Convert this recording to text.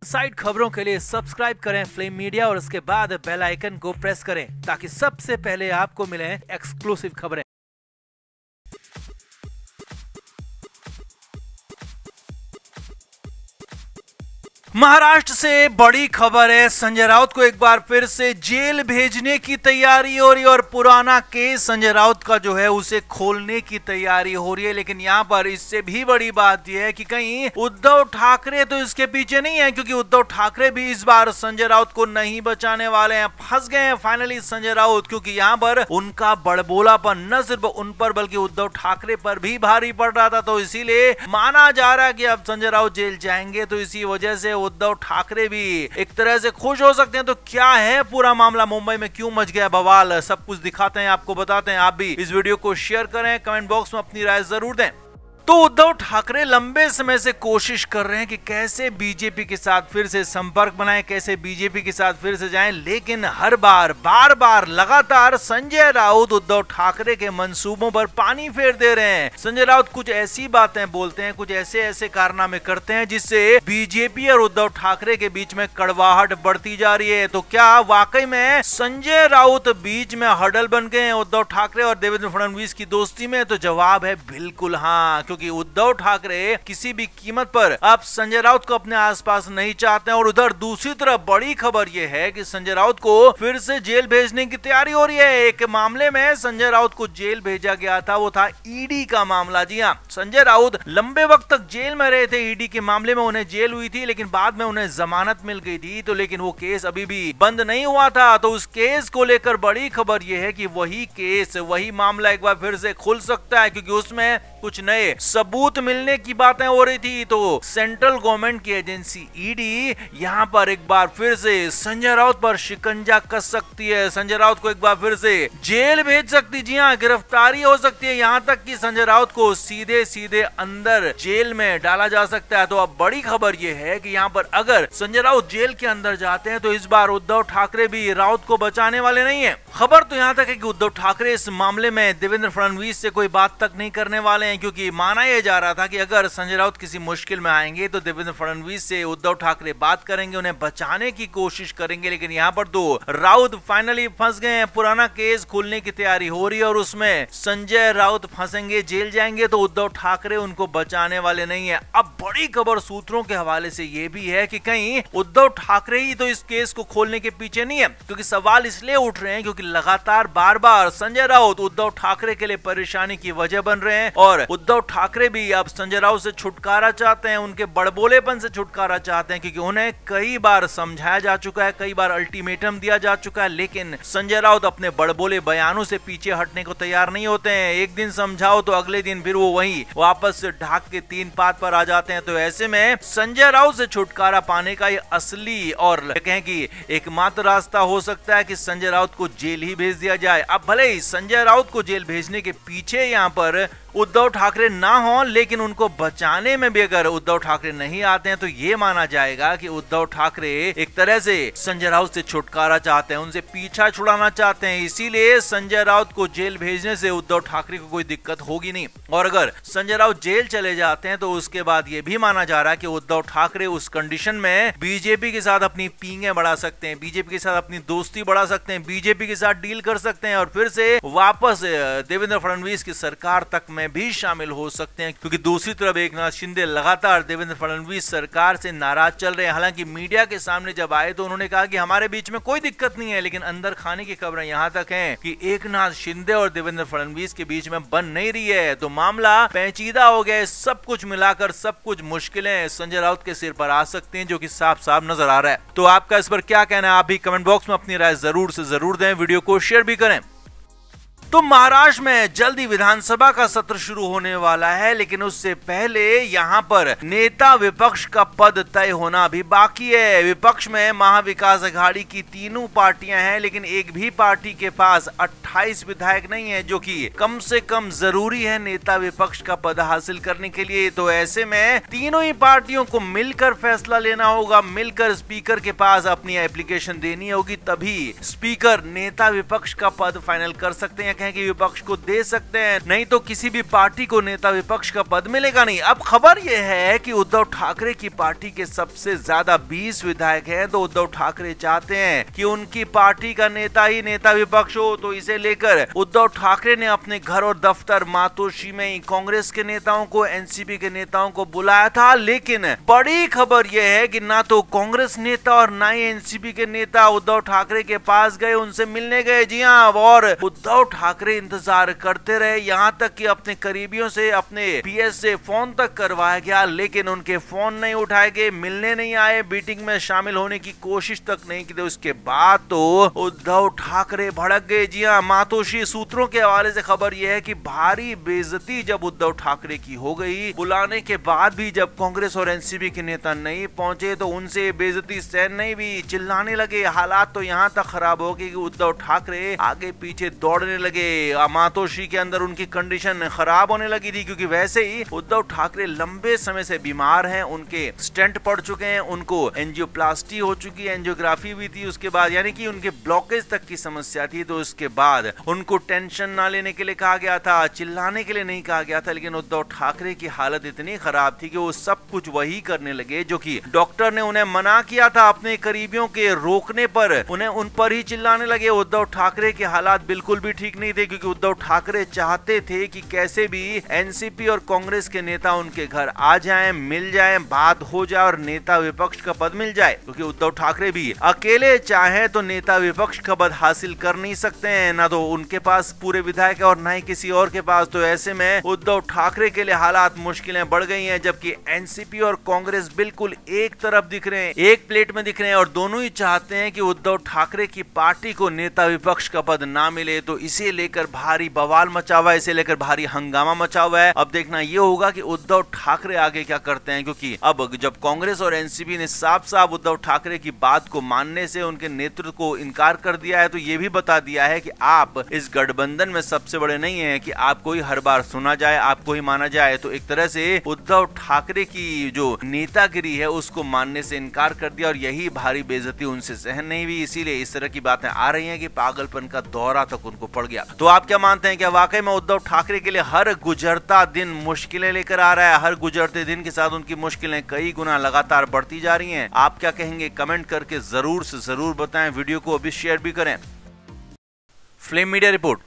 Side खबरों के लिए सब्सक्राइब करें फ्लेम मीडिया और उसके बाद बेल आइकन को प्रेस करें ताकि सबसे पहले आपको मिले एक्सक्लूसिव खबरें। महाराष्ट्र से बड़ी खबर है। संजय राउत को एक बार फिर से जेल भेजने की तैयारी हो रही है और पुराना केस संजय राउत का जो है उसे खोलने की तैयारी हो रही है। लेकिन यहाँ पर इससे भी बड़ी बात यह है कि कहीं उद्धव ठाकरे तो इसके पीछे नहीं है, क्योंकि उद्धव ठाकरे भी इस बार संजय राउत को नहीं बचाने वाले हैं। फंस गए हैं फाइनली संजय राउत, क्योंकि यहाँ पर उनका बड़बोलापन न सिर्फ उन पर बल्कि उद्धव ठाकरे पर भी भारी पड़ रहा था। तो इसीलिए माना जा रहा है कि अब संजय राउत जेल जाएंगे, तो इसी वजह से उद्धव ठाकरे भी एक तरह से खुश हो सकते हैं। तो क्या है पूरा मामला, मुंबई में क्यों मच गया बवाल, सब कुछ दिखाते हैं, आपको बताते हैं। आप भी इस वीडियो को शेयर करें, कमेंट बॉक्स में अपनी राय जरूर दें। तो उद्धव ठाकरे लंबे समय से कोशिश कर रहे हैं कि कैसे बीजेपी के साथ फिर से संपर्क बनाएं, कैसे बीजेपी के साथ फिर से जाएं, लेकिन हर बार लगातार संजय राउत उद्धव ठाकरे के मंसूबों पर पानी फेर दे रहे हैं। संजय राउत कुछ ऐसी बातें बोलते हैं, कुछ ऐसे कारनामे करते हैं जिससे बीजेपी और उद्धव ठाकरे के बीच में कड़वाहट बढ़ती जा रही है। तो क्या वाकई में संजय राउत बीच में हडल बन गए हैं उद्धव ठाकरे और देवेंद्र फडणवीस की दोस्ती में? तो जवाब है बिल्कुल हाँ, क्योंकि उद्धव ठाकरे किसी भी कीमत पर अब संजय राउत को अपने आसपास नहीं चाहते हैं। और उधर दूसरी तरफ बड़ी खबर यह है कि संजय राउत को फिर से जेल भेजने की तैयारी हो रही है। एक मामले में संजय राउत को जेल भेजा गया था, वो था ईडी का मामला। जी हाँ, संजय राउत लंबे वक्त तक जेल में रहे थे। ईडी के मामले में उन्हें जेल हुई थी, लेकिन बाद में उन्हें जमानत मिल गई थी। तो लेकिन वो केस अभी भी बंद नहीं हुआ था। तो उस केस को लेकर बड़ी खबर यह है कि वही केस, वही मामला एक बार फिर से खुल सकता है, क्योंकि उसमें कुछ नए सबूत मिलने की बातें हो रही थी। तो सेंट्रल गवर्नमेंट की एजेंसी ईडी यहां पर एक बार फिर से संजय राउत पर शिकंजा कस सकती है, संजय राउत को एक बार फिर से जेल भेज सकती है। जी हां, गिरफ्तारी हो सकती है, यहां तक कि संजय राउत को सीधे अंदर जेल में डाला जा सकता है। तो अब बड़ी खबर यह है कि यहां पर अगर संजय राउत जेल के अंदर जाते हैं तो इस बार उद्धव ठाकरे भी राउत को बचाने वाले नहीं है। खबर तो यहां तक है कि उद्धव ठाकरे इस मामले में देवेंद्र फडणवीस से कोई बात तक नहीं करने वाले हैं, क्योंकि माना यह जा रहा था कि अगर संजय राउत किसी मुश्किल में आएंगे तो देवेंद्र फडणवीस से उद्धव ठाकरे बात करेंगे, उन्हें बचाने की कोशिश करेंगे। लेकिन यहाँ पर तो राउत फाइनली फंस गए हैं। पुराना केस खोलने की तैयारी हो रही है और उसमें संजय राउत फंसेंगे, जेल जाएंगे, तो उद्धव ठाकरे उनको बचाने वाले नहीं है। अब बड़ी खबर सूत्रों के हवाले से यह भी है कि कहीं उद्धव ठाकरे ही तो इस केस को खोलने के पीछे नहीं है, क्योंकि सवाल इसलिए उठ रहे हैं क्योंकि लगातार बार संजय राउत उद्धव ठाकरे के लिए परेशानी की वजह बन रहे हैं। और उद्धव ठाकरे भी अब संजय राउत से छुटकारा चाहते हैं, उनके बड़बोलेपन से छुटकारा चाहते हैं, क्योंकि उन्हें कई बार समझाया जा चुका है, कई बार अल्टीमेटम दिया जा चुका है, लेकिन संजय राउत अपने बड़बोले बयानों से पीछे हटने को तैयार नहीं होते हैं। एक दिन समझाओ तो अगले दिन फिर वो वही वापस से ढाक के तीन पात पर आ जाते हैं। तो ऐसे में संजय राउत से छुटकारा पाने का ये असली और कहें कि एकमात्र रास्ता हो सकता है कि संजय राउत को जेल ही भेज दिया जाए। अब भले ही संजय राउत को जेल भेजने के पीछे यहाँ पर उद्धव ठाकरे ना हो, लेकिन उनको बचाने में भी अगर उद्धव ठाकरे नहीं आते हैं तो ये माना जाएगा कि उद्धव ठाकरे एक तरह से संजय राउत से छुटकारा चाहते हैं, उनसे पीछा छुड़ाना चाहते हैं। इसीलिए संजय राउत को जेल भेजने से उद्धव ठाकरे को कोई दिक्कत होगी नहीं। और अगर संजय राउत जेल चले जाते हैं तो उसके बाद ये भी माना जा रहा है कि उद्धव ठाकरे उस कंडीशन में बीजेपी के साथ अपनी पींगे बढ़ा सकते हैं, बीजेपी के साथ अपनी दोस्ती बढ़ा सकते हैं, बीजेपी के साथ डील कर सकते हैं और फिर से वापस देवेंद्र फडणवीस की सरकार तक में भी शामिल हो सकते हैं। क्योंकि दूसरी तरफ एकनाथ शिंदे लगातार देवेंद्र फडणवीस सरकार से नाराज चल रहे हैं। हालांकि मीडिया के सामने जब आए तो उन्होंने कहा कि हमारे बीच में कोई दिक्कत नहीं है, लेकिन अंदर खाने की खबरें यहां तक हैं कि एकनाथ शिंदे और देवेंद्र फडणवीस के बीच में बन नहीं रही है। तो मामला पेचीदा हो गया। सब कुछ मिलाकर सब कुछ मुश्किलें संजय राउत के सिर पर आ सकती हैं, जो कि साफ साफ नजर आ रहा है। तो आपका इस पर क्या कहना है, आप भी कमेंट बॉक्स में अपनी राय जरूर से जरूर दें, वीडियो को शेयर भी करें। तो महाराष्ट्र में जल्दी विधानसभा का सत्र शुरू होने वाला है, लेकिन उससे पहले यहां पर नेता विपक्ष का पद तय होना भी बाकी है। विपक्ष में महाविकास अघाड़ी की तीनों पार्टियां हैं, लेकिन एक भी पार्टी के पास 28 विधायक नहीं है, जो कि कम से कम जरूरी है नेता विपक्ष का पद हासिल करने के लिए। तो ऐसे में तीनों ही पार्टियों को मिलकर फैसला लेना होगा, मिलकर स्पीकर के पास अपनी एप्लीकेशन देनी होगी, तभी स्पीकर नेता विपक्ष का पद फाइनल कर सकते हैं। हैं कि विपक्ष को दे सकते हैं, नहीं तो किसी भी पार्टी को नेता विपक्ष का पद मिलेगा नहीं। अब खबर यह है कि उद्धव ठाकरे की पार्टी के सबसे ज्यादा 20 विधायक हैं, तो उद्धव ठाकरे चाहते हैं कि उनकी पार्टी का नेता ही नेता विपक्ष हो। तो इसे लेकर उद्धव ठाकरे ने अपने घर और दफ्तर मातोश्री में ही कांग्रेस के नेताओं को, एनसीपी के नेताओं को बुलाया था। लेकिन बड़ी खबर यह है कि ना तो कांग्रेस नेता और ना ही एनसीपी के नेता उद्धव ठाकरे के पास गए, उनसे मिलने गए। जी हां, और उद्धव ठाकरे इंतजार करते रहे, यहां तक कि अपने करीबियों से, अपने पीएस से फोन तक करवाया गया, लेकिन उनके फोन नहीं उठाए गए, मिलने नहीं आए, मीटिंग में शामिल होने की कोशिश तक नहीं की। उसके बाद तो उद्धव ठाकरे भड़क गए। जी हां, मातोश्री सूत्रों के हवाले से खबर यह है कि भारी बेइज्जती जब उद्धव ठाकरे की हो गई, बुलाने के बाद भी जब कांग्रेस और एनसीपी के नेता नहीं पहुंचे तो उनसे बेइज्जती सहन नहीं भी, चिल्लाने लगे। हालात तो यहां तक खराब हो गए कि उद्धव ठाकरे आगे पीछे दौड़ने लगे। मातोश्री के अंदर उनकी कंडीशन खराब होने लगी थी, क्योंकि वैसे ही उद्धव ठाकरे लंबे समय से बीमार हैं, उनके स्टेंट पड़ चुके हैं, उनको एंजियोप्लास्टी हो चुकी है, एंजियोग्राफी भी थी उसके बाद, यानी कि उनके ब्लॉकेज तक की समस्या थी। तो उसके बाद उनको टेंशन ना लेने के लिए कहा गया था, चिल्लाने के लिए नहीं कहा गया था। लेकिन उद्धव ठाकरे की हालत इतनी खराब थी कि वो सब कुछ वही करने लगे जो कि डॉक्टर ने उन्हें मना किया था। अपने करीबियों के रोकने पर उन्हें उन पर ही चिल्लाने लगे। उद्धव ठाकरे के हालात बिल्कुल भी ठीक नहीं थे, क्योंकि उद्धव ठाकरे चाहते थे कि कैसे भी एनसीपी और कांग्रेस के नेता उनके घर आ जाएं, मिल जाएं, बात हो जाए और नेता विपक्ष का पद मिल जाए। क्योंकि उद्धव ठाकरे भी अकेले चाहे तो नेता विपक्ष का पद हासिल कर नहीं सकते हैं, ना तो उनके पास पूरे विधायक है और ना ही किसी और के पास। तो ऐसे में उद्धव ठाकरे के लिए हालात, मुश्किलें बढ़ गई हैं, जबकि एनसीपी और कांग्रेस बिल्कुल एक तरफ दिख रहे हैं, एक प्लेट में दिख रहे हैं, और दोनों ही चाहते हैं कि उद्धव ठाकरे की पार्टी को नेता विपक्ष का पद ना मिले। तो इसे लेकर भारी बवाल मचा हुआ है, इसे लेकर भारी हंगामा मचा हुआ है। अब देखना यह होगा कि उद्धव ठाकरे आगे क्या करते हैं, क्योंकि अब जब कांग्रेस और एनसीपी ने साफ साफ उद्धव ठाकरे की बात को मानने से, उनके नेतृत्व को इनकार कर दिया है, तो यह भी बता दिया है कि आप इस गठबंधन में सबसे बड़े नहीं है कि आपको ही हर बार सुना जाए, आपको ही माना जाए। तो एक तरह से उद्धव ठाकरे की जो नेतागिरी है उसको मानने से इनकार कर दिया, और यही भारी बेइज्जती उनसे सहन नहीं हुई। इसीलिए इस तरह की बातें आ रही हैं कि पागलपन का दौरा तक उनको पड़ गया। तो आप क्या मानते हैं, क्या वाकई में उद्धव ठाकरे के लिए हर गुजरता दिन मुश्किलें लेकर आ रहा है? हर गुजरते दिन के साथ उनकी मुश्किलें कई गुना लगातार बढ़ती जा रही हैं। आप क्या कहेंगे, कमेंट करके जरूर से जरूर बताएं। वीडियो को अभी शेयर भी करें। Flame media report.